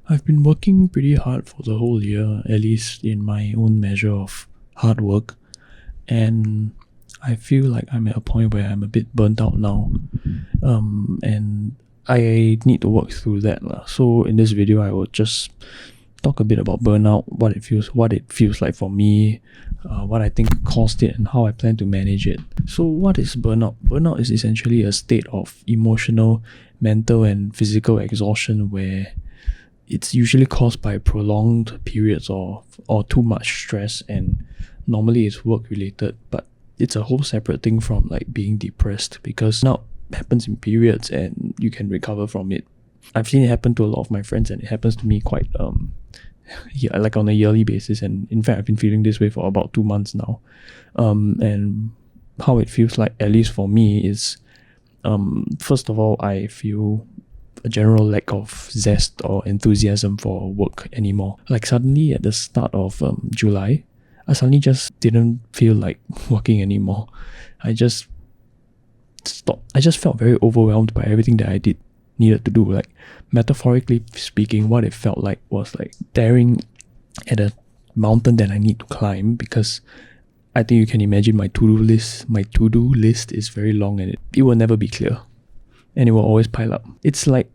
I've been working pretty hard for the whole year, at least in my own measure of hard work, and I feel like I'm at a point where I'm a bit burnt out now, and I need to work through that lah. So in this video, I will just talk a bit about burnout, what it feels like for me, what I think caused it, and how I plan to manage it. So what is burnout? Burnout is essentially a state of emotional, mental, and physical exhaustion where it's usually caused by prolonged periods or too much stress, and normally it's work related, but it's a whole separate thing from like being depressed, because now happens in periods and you can recover from it. I've seen it happen to a lot of my friends, and it happens to me quite like on a yearly basis, and in fact I've been feeling this way for about 2 months now. And how it feels like, at least for me, is first of all, I feel a general lack of zest or enthusiasm for work anymore. Like suddenly at the start of July, I suddenly just didn't feel like working anymore. I just stopped. I just felt very overwhelmed by everything that I needed to do. Like, metaphorically speaking, what it felt like was like staring at a mountain that I need to climb, because I think you can imagine my to-do list is very long, and it will never be clear, and it will always pile up. It's like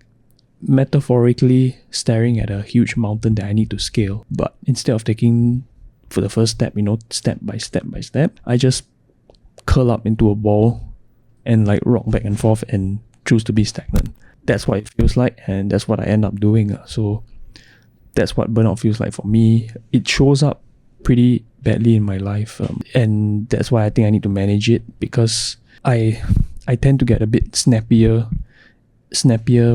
metaphorically staring at a huge mountain that I need to scale, but instead of taking for the first step, step by step, I just curl up into a ball and like rock back and forth and choose to be stagnant. That's what it feels like, and that's what I end up doing. So that's what burnout feels like for me. It shows up pretty badly in my life, and that's why I think I need to manage it, because I tend to get a bit snappier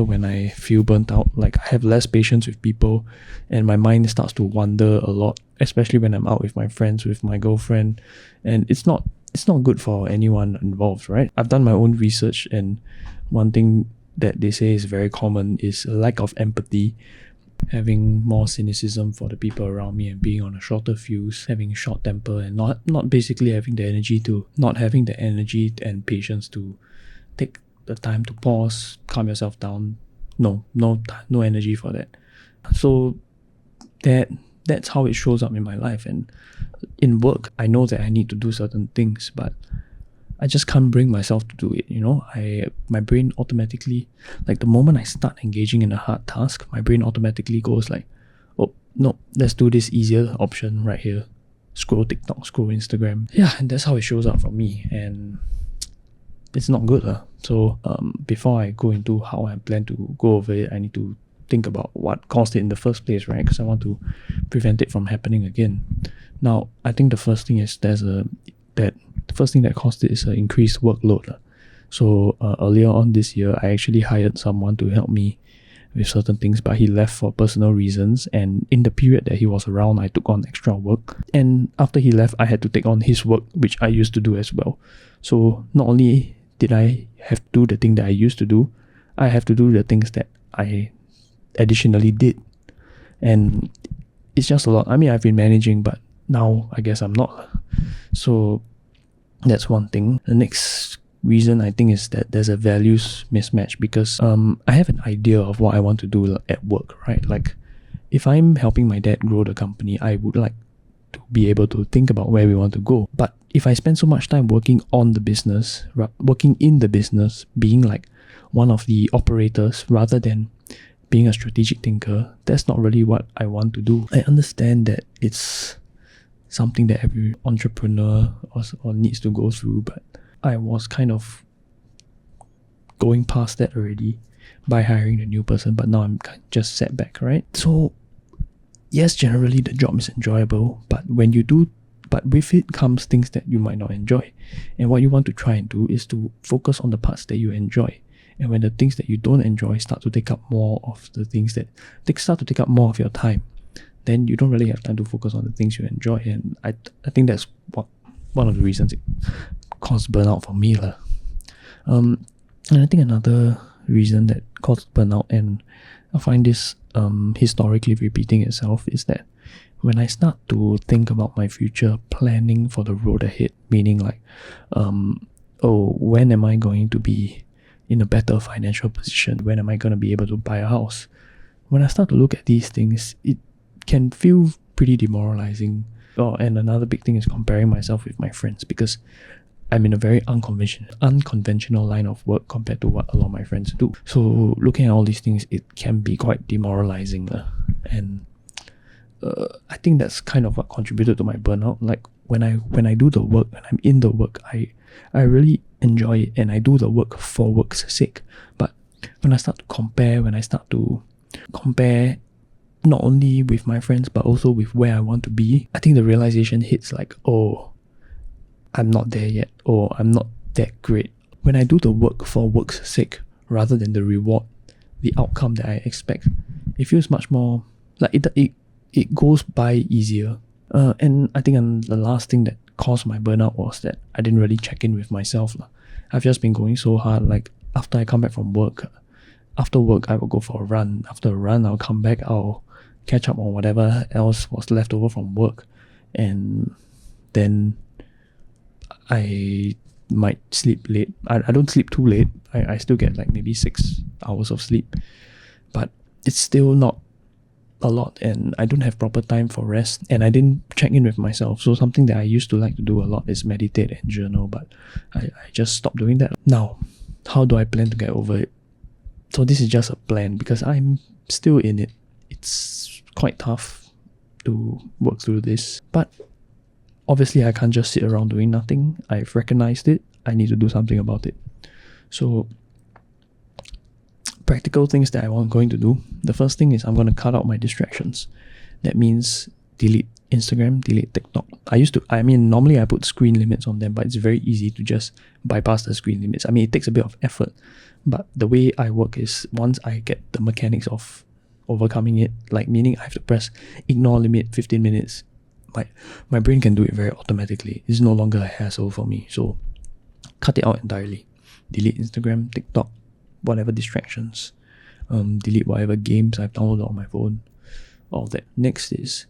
when I feel burnt out. Like, I have less patience with people, and my mind starts to wander a lot, especially when I'm out with my friends, with my girlfriend, and it's not good for anyone involved, right? I've done my own research, and one thing that they say is very common is a lack of empathy, having more cynicism for the people around me, and being on a shorter fuse, having short temper, and not basically having the energy and patience to take the time to pause, calm yourself down. No energy for that. So that's how it shows up in my life. And in work, I know that I need to do certain things, but I just can't bring myself to do it. My brain automatically, like the moment I start engaging in a hard task, my brain automatically goes like, oh no, let's do this easier option right here. Scroll TikTok, scroll Instagram. Yeah, and that's how it shows up for me, and it's not good. So before I go into how I plan to go over it, I need to think about what caused it in the first place, right? Because I want to prevent it from happening again. Now, I think the first thing is the first thing that caused it is an increased workload. So earlier on this year, I actually hired someone to help me with certain things, but he left for personal reasons, and in the period that he was around, I took on extra work, and after he left, I had to take on his work, which I used to do as well. So not only did I have to do the thing that I used to do, I have to do the things that I additionally did, and it's just a lot. I mean, I've been managing, but now I guess I'm not. So that's one thing. The next reason, I think, is that there's a values mismatch, because I have an idea of what I want to do at work, right? Like, if I'm helping my dad grow the company, I would like to be able to think about where we want to go. But if I spend so much time working in the business, being like one of the operators rather than being a strategic thinker, that's not really what I want to do. I understand that it's something that every entrepreneur or needs to go through, but I was kind of going past that already by hiring a new person, but now I'm just set back, right? So yes, generally the job is enjoyable, but with it comes things that you might not enjoy. And what you want to try and do is to focus on the parts that you enjoy. And when the things that you don't enjoy start to take up more of your time, then you don't really have time to focus on the things you enjoy. And I think that's one of the reasons it caused burnout for me. And I think another reason that caused burnout, and I find this historically repeating itself, is that when I start to think about my future, planning for the road ahead, meaning like, when am I going to be in a better financial position? When am I going to be able to buy a house? when I start to look at these things, it can feel pretty demoralizing. Oh, and another big thing is comparing myself with my friends, because I'm in a very unconventional line of work compared to what a lot of my friends do. So looking at all these things, it can be quite demoralizing. And I think that's kind of what contributed to my burnout. Like when I do the work, when I'm in the work, I really enjoy it, and I do the work for work's sake. But when I start to compare not only with my friends but also with where I want to be, I think the realization hits like, oh, I'm not there yet, or I'm not that great. When I do the work for work's sake rather than the reward, the outcome that I expect, it feels much more like it goes by easier. And I think the last thing that caused my burnout was that I didn't really check in with myself. I've just been going so hard. Like after I come back from work, after work I will go for a run. After a run, I'll come back, I'll catch up on whatever else was left over from work, and then I might sleep late. I don't sleep too late. I still get like maybe 6 hours of sleep, but it's still not a lot, and I don't have proper time for rest, and I didn't check in with myself. So something that I used to like to do a lot is meditate and journal, but I just stopped doing that. Now, how do I plan to get over it? So this is just a plan, because I'm still in it. It's quite tough to work through this, but obviously I can't just sit around doing nothing. I've recognized it. I need to do something about it. So practical things that I'm going to do. The first thing is I'm going to cut out my distractions. That means delete Instagram, delete TikTok. Normally I put screen limits on them, but it's very easy to just bypass the screen limits. It takes a bit of effort, but the way I work is once I get the mechanics of overcoming it, like meaning I have to press ignore limit 15 minutes, my brain can do it very automatically. It's no longer a hassle for me. So cut it out entirely. Delete Instagram, TikTok, whatever distractions. Delete whatever games I've downloaded on my phone. All that. Next is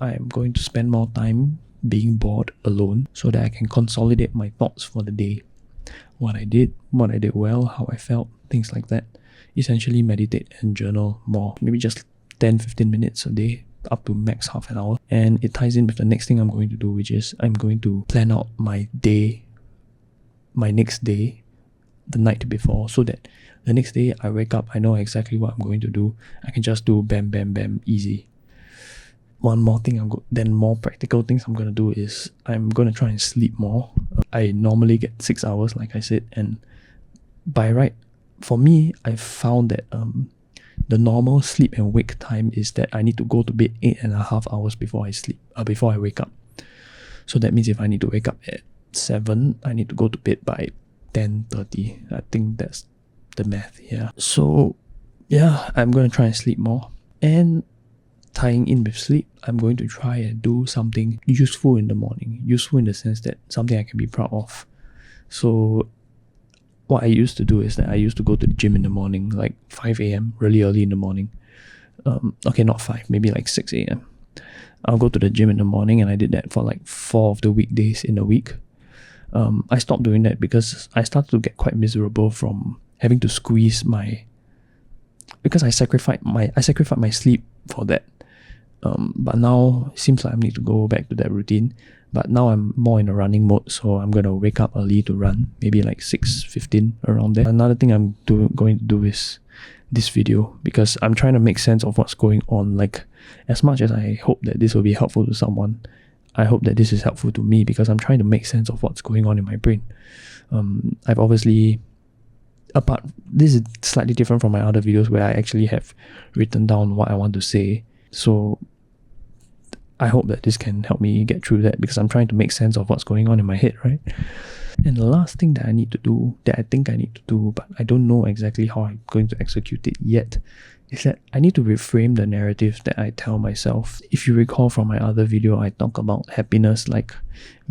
I'm going to spend more time being bored alone so that I can consolidate my thoughts for the day. What I did well, how I felt, things like that. Essentially meditate and journal more. Maybe just 10-15 minutes a day, up to max half an hour. And it ties in with the next thing I'm going to do, which is I'm going to plan out my next day, the night before, so that the next day I wake up, I know exactly what I'm going to do. I can just do bam, bam, bam, easy. One more thing, then more practical things I'm going to do is I'm going to try and sleep more. I normally get 6 hours, like I said, and for me, I've found that the normal sleep and wake time is that I need to go to bed 8.5 hours before I wake up. So that means if I need to wake up at 7, I need to go to bed by 10:30. I think that's the math here. So yeah, I'm going to try and sleep more. And tying in with sleep, I'm going to try and do something useful in the morning. Useful in the sense that something I can be proud of. So what I used to do is that I used to go to the gym in the morning, like 5 a.m, really early in the morning. Okay, not 5, maybe like 6 a.m. I'll go to the gym in the morning, and I did that for like 4 of the weekdays in a week. I stopped doing that because I started to get quite miserable from having to squeeze because I sacrificed my sleep for that. But now it seems like I need to go back to that routine. But now I'm more in a running mode, so I'm going to wake up early to run, maybe like 6:15 around there. Another thing I'm going to do is this video, because I'm trying to make sense of what's going on. Like, as much as I hope that this will be helpful to someone, I hope that this is helpful to me, because I'm trying to make sense of what's going on in my brain. I've obviously, this is slightly different from my other videos where I actually have written down what I want to say. So I hope that this can help me get through that, because I'm trying to make sense of what's going on in my head, right? And the last thing that I think I need to do, but I don't know exactly how I'm going to execute it yet, is that I need to reframe the narrative that I tell myself. If you recall from my other video, I talk about happiness like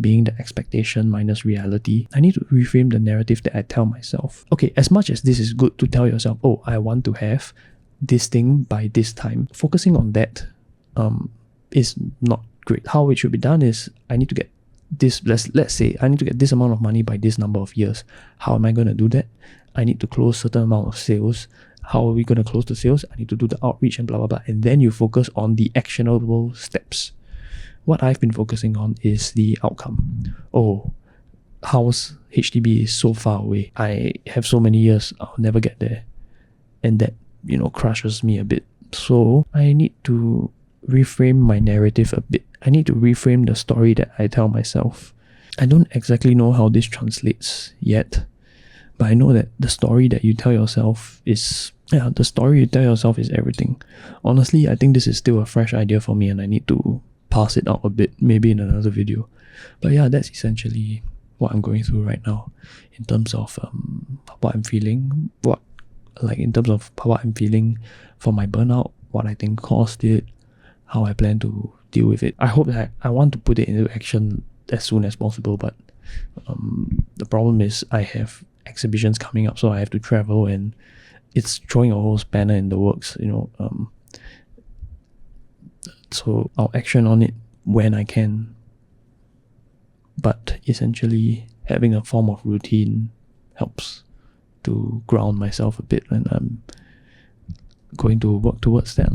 being the expectation minus reality. I need to reframe the narrative that I tell myself. Okay, as much as this is good to tell yourself, oh, I want to have this thing by this time, focusing on that is not great. How it should be done is I need to get this, let's say I need to get this amount of money by this number of years. How am I going to do that? I need to close certain amount of sales. how are we going to close the sales? I need to do the outreach and blah, blah, blah. And then you focus on the actionable steps. What I've been focusing on is the outcome. Oh, house HDB is so far away. I have so many years, I'll never get there. And that, crushes me a bit. So I need to reframe my narrative a bit. I need to reframe the story that I tell myself. I don't exactly know how this translates yet, but I know that the story that you tell yourself is everything. Honestly, I think this is still a fresh idea for me and I need to pass it out a bit, maybe in another video. But yeah, that's essentially what I'm going through right now in terms of what I'm feeling, in terms of what I'm feeling for my burnout, what I think caused it, how I plan to deal with it. I hope that I want to put it into action as soon as possible, but the problem is I have exhibitions coming up, so I have to travel and it's throwing a whole spanner in the works, so I'll action on it when I can, but essentially having a form of routine helps to ground myself a bit, and I'm going to work towards that.